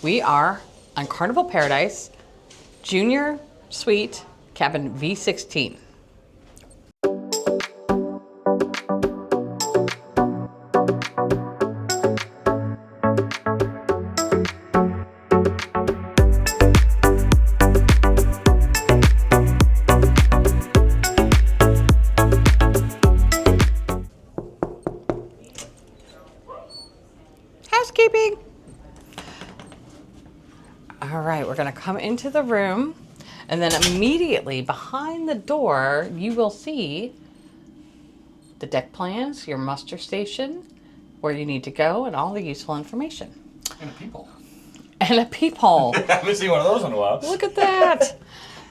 We are on Carnival Paradise Junior Suite, cabin V16. Housekeeping. All right, we're gonna come into the room, and then immediately behind the door, you will see the deck plans, your muster station, where you need to go, and all the useful information. And a peephole. And a peephole. I haven't seen one of those in a while. Look at that.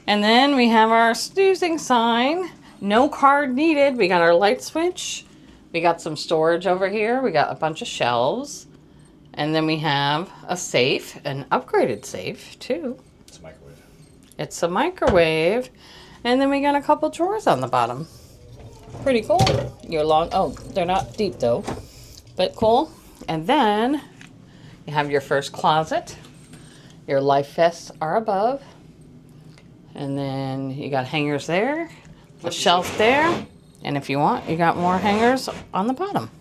And then we have our snoozing sign. No card needed. We got our light switch. We got some storage over here. We got a bunch of shelves. And then we have a safe, an upgraded safe too. It's a microwave. It's a microwave. And then we got a couple drawers on the bottom. Pretty cool. Oh, they're not deep though, but cool. And then you have your first closet. Your life vests are above. And then you got hangers there, a shelf there. And if you want, you got more hangers on the bottom.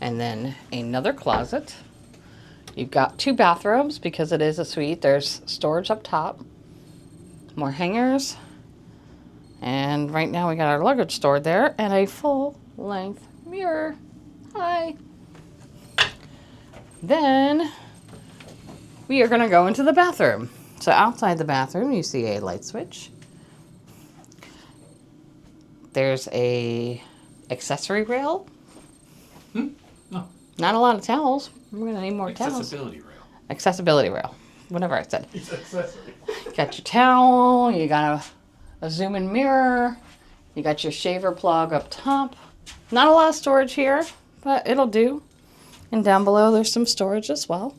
And then another closet. You've got 2 bathrooms because it is a suite. There's storage up top. More hangers. And right now we got our luggage stored there and a full-length mirror. Hi. Then we are going to go into the bathroom. So outside the bathroom, you see a light switch. There's a accessory rail. No. Not a lot of towels. We're going to need more towels. Accessibility rail. Accessibility rail. Whatever I said. It's accessory. Got your towel. You got a zoom-in mirror. You got your shaver plug up top. Not a lot of storage here, but it'll do. And down below, there's some storage as well.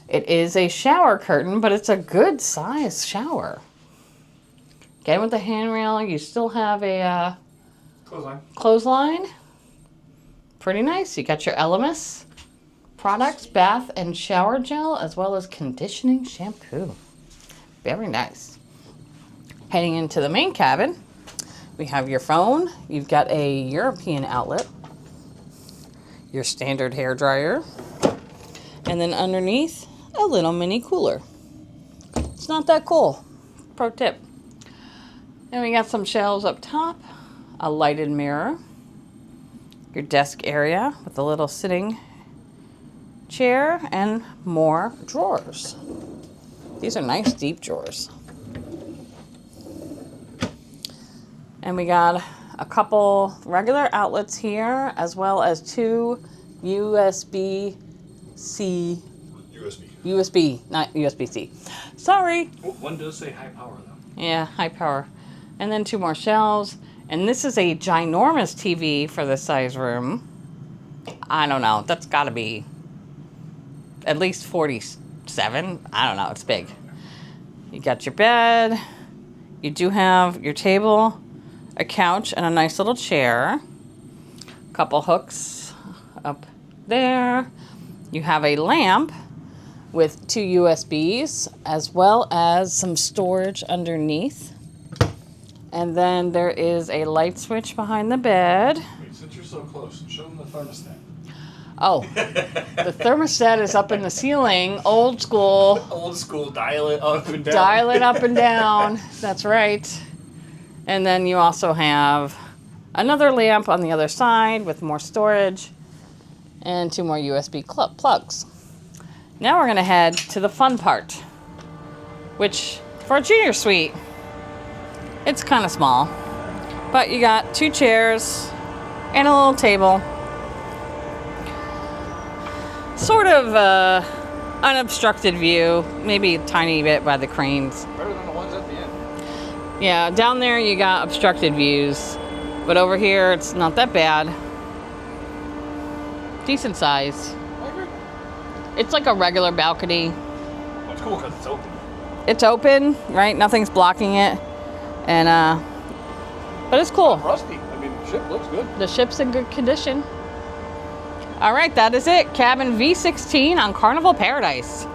It is a shower curtain, but it's a good size shower. Again, with the handrail, you still have a clothesline. Pretty nice. You got your Elemis products, bath and shower gel, as well as conditioning shampoo. Very nice. Heading into the main cabin, we have your phone. You've got a European outlet, your standard hair dryer, and then underneath, a little mini cooler. It's not that cool. Pro tip. And we got some shelves up top, a lighted mirror, your desk area with a little sitting chair, and more drawers. These are nice deep drawers. And we got a couple regular outlets here, as well as 2 USB, not USB-C. Sorry. One does say high power though. Yeah, high power. And then 2 more shelves. And this is a ginormous TV for this size room. I don't know. That's got to be at least 47. I don't know. It's big. You got your bed. You do have your table, a couch, and a nice little chair. A couple hooks up there. You have a lamp with 2 USBs, as well as some storage underneath. And then there is a light switch behind the bed. Wait, since you're so close, show them the thermostat. Oh, the thermostat is up in the ceiling. Old school. Old school, dial it up and down. Dial it up and down. That's right. And then you also have another lamp on the other side with more storage and 2 more USB plugs. Now we're going to head to the fun part, which for a junior suite, it's kind of small, but you got 2 chairs and a little table. Sort of unobstructed view, maybe a tiny bit by the cranes. Better than the ones at the end. Yeah, down there you got obstructed views, but over here it's not that bad. Decent size. I agree. It's like a regular balcony. Well, it's cool because it's open. It's open, right? Nothing's blocking it. And, but it's cool. Rusty. I mean, the ship looks good. The ship's in good condition. All right, that is it. Cabin V16 on Carnival Paradise.